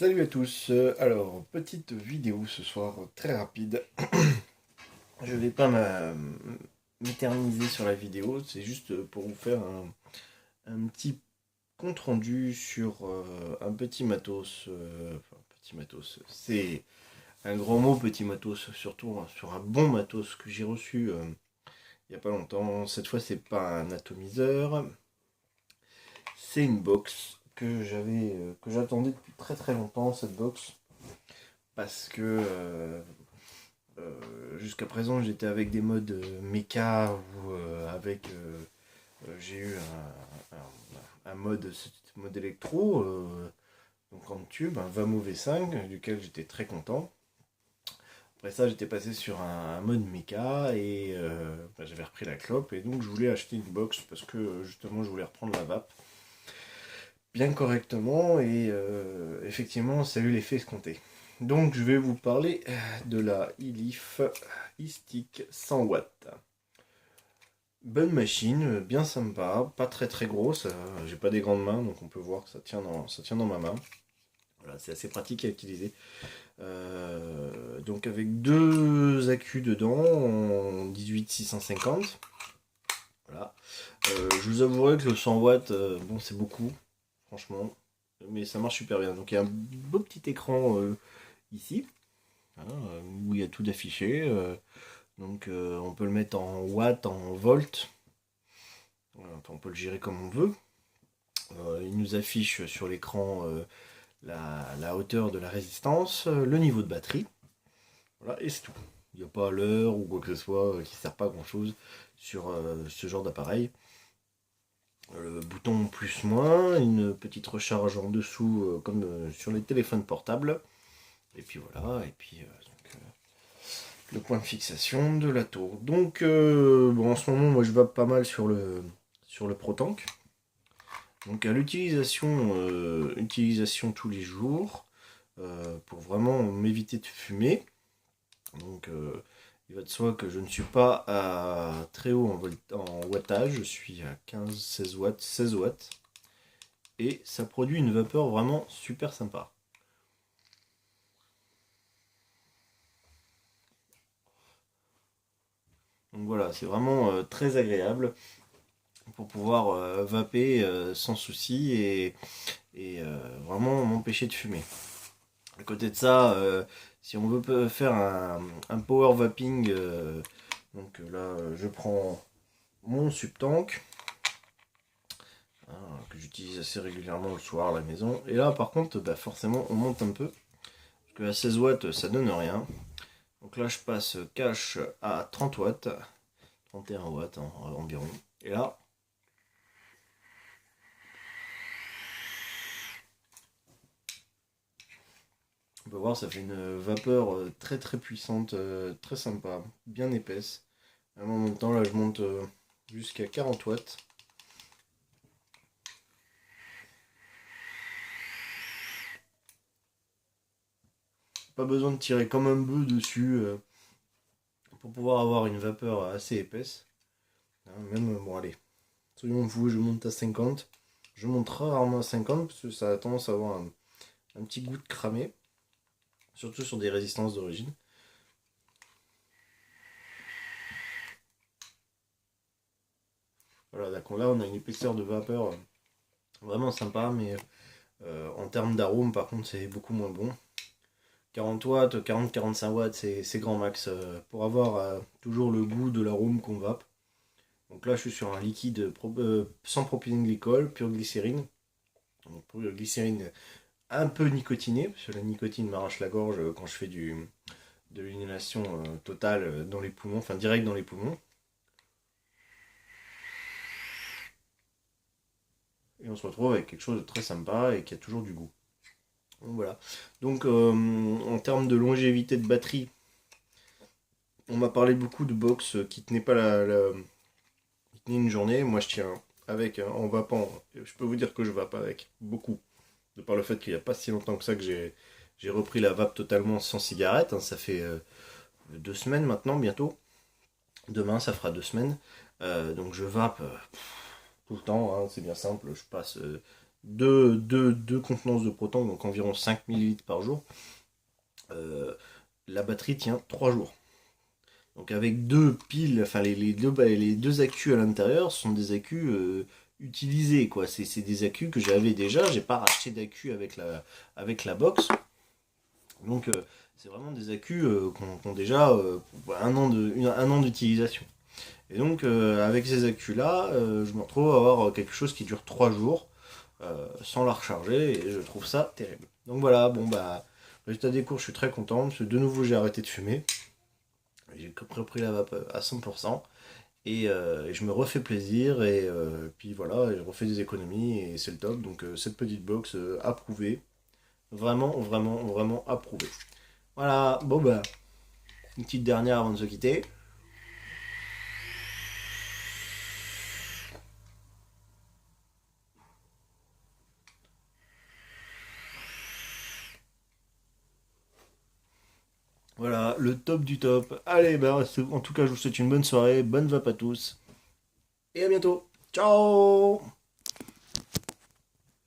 Salut à tous, alors petite vidéo ce soir très rapide. Je vais pas m'éterniser sur la vidéo, c'est juste pour vous faire un petit compte rendu sur un petit matos. Enfin, petit matos, c'est un grand mot, petit matos, surtout sur un bon matos que j'ai reçu il y a pas longtemps. Cette fois, c'est pas un atomiseur, c'est une box que j'attendais depuis très très longtemps, cette box. Parce que jusqu'à présent j'étais avec des modes mecha ou j'ai eu un mode électro, donc en tube, un Vamo V5 duquel j'étais très content. Après ça j'étais passé sur un mode mecha et j'avais repris la clope et donc je voulais acheter une box parce que justement je voulais reprendre la vape bien correctement et effectivement ça a eu l'effet escompté. Donc je vais vous parler de la e-leaf e-stick 100 watts. Bonne machine, bien sympa, pas très très grosse, j'ai pas des grandes mains donc on peut voir que ça tient dans ma main. Voilà, c'est assez pratique à utiliser. Donc avec deux accus dedans en 18650. Voilà. Je vous avouerai que le 100 watts, bon c'est beaucoup, franchement, mais ça marche super bien. Donc il y a un beau petit écran ici, hein, où il y a tout d'affiché. Donc on peut le mettre en watts, en volts. Voilà, on peut le gérer comme on veut. Il nous affiche sur l'écran la hauteur de la résistance, le niveau de batterie. Voilà, et c'est tout. Il n'y a pas l'heure ou quoi que ce soit qui ne sert pas à grand chose sur ce genre d'appareil. Le bouton plus moins, une petite recharge en dessous comme sur les téléphones portables. Et puis voilà, et puis le point de fixation de la tour. Donc bon, en ce moment moi je vais pas mal sur le ProTank. Donc à utilisation tous les jours pour vraiment m'éviter de fumer. Donc il va de soi que je ne suis pas à très haut en wattage, je suis à 15-16 watts, 16 watts. Et ça produit une vapeur vraiment super sympa. Donc voilà, c'est vraiment très agréable pour pouvoir vaper sans souci et vraiment m'empêcher de fumer. À côté de ça, si on veut faire un power vaping, donc là je prends mon subtank hein, que j'utilise assez régulièrement le soir à la maison. Et là par contre, bah, forcément on monte un peu parce que à 16 watts ça donne rien. Donc là je passe cash à 30 watts, 31 watts environ. Et là on peut voir, ça fait une vapeur très très puissante, très sympa, bien épaisse. En même temps, là, je monte jusqu'à 40 watts. Pas besoin de tirer comme un bœuf dessus pour pouvoir avoir une vapeur assez épaisse. Hein, même, bon, allez, soyons fous, je monte à 50. Je monte rarement à 50 parce que ça a tendance à avoir un petit goût de cramé, surtout sur des résistances d'origine. Voilà, d'accord, là, on a une épaisseur de vapeur vraiment sympa, mais en termes d'arôme, par contre, c'est beaucoup moins bon. 40 watts, 40-45 watts, c'est grand max pour avoir toujours le goût de l'arôme qu'on vape. Donc là, je suis sur un liquide sans propylène-glycol, pure glycérine. Donc pure glycérine un peu nicotinée, parce que la nicotine m'arrache la gorge quand je fais de l'inhalation totale dans les poumons, enfin direct dans les poumons. Et on se retrouve avec quelque chose de très sympa et qui a toujours du goût. Donc voilà. Donc en termes de longévité de batterie, on m'a parlé beaucoup de box qui tenaient pas qui tenaient une journée. Moi je tiens avec en vapant. Je peux vous dire que je vape avec beaucoup. De par le fait qu'il n'y a pas si longtemps que ça que j'ai repris la vape totalement sans cigarette. Hein. Ça fait 2 semaines maintenant, bientôt. Demain, ça fera 2 semaines. Donc je vape tout le temps, hein, c'est bien simple. Je passe deux contenances de proton, donc environ 5 millilitres par jour, la batterie tient 3 jours. Donc avec deux piles, enfin les deux accus à l'intérieur sont des accus utilisés, quoi. C'est des accus que j'avais déjà, j'ai pas racheté d'accus avec la box. Donc c'est vraiment des accus qui ont déjà un an d'utilisation. Et donc avec ces accus là, je me retrouve à avoir quelque chose qui dure 3 jours sans la recharger et je trouve ça terrible. Donc voilà, bon bah résultat des cours, je suis très content parce que de nouveau j'ai arrêté de fumer. J'ai repris la vape à 100% et je me refais plaisir et puis voilà, je refais des économies et c'est le top. Donc cette petite box approuvée, vraiment, vraiment, vraiment approuvée. Voilà, bon bah, une petite dernière avant de se quitter. Voilà, le top du top. Allez, bah, en tout cas, je vous souhaite une bonne soirée, bonne vape à tous et à bientôt. Ciao!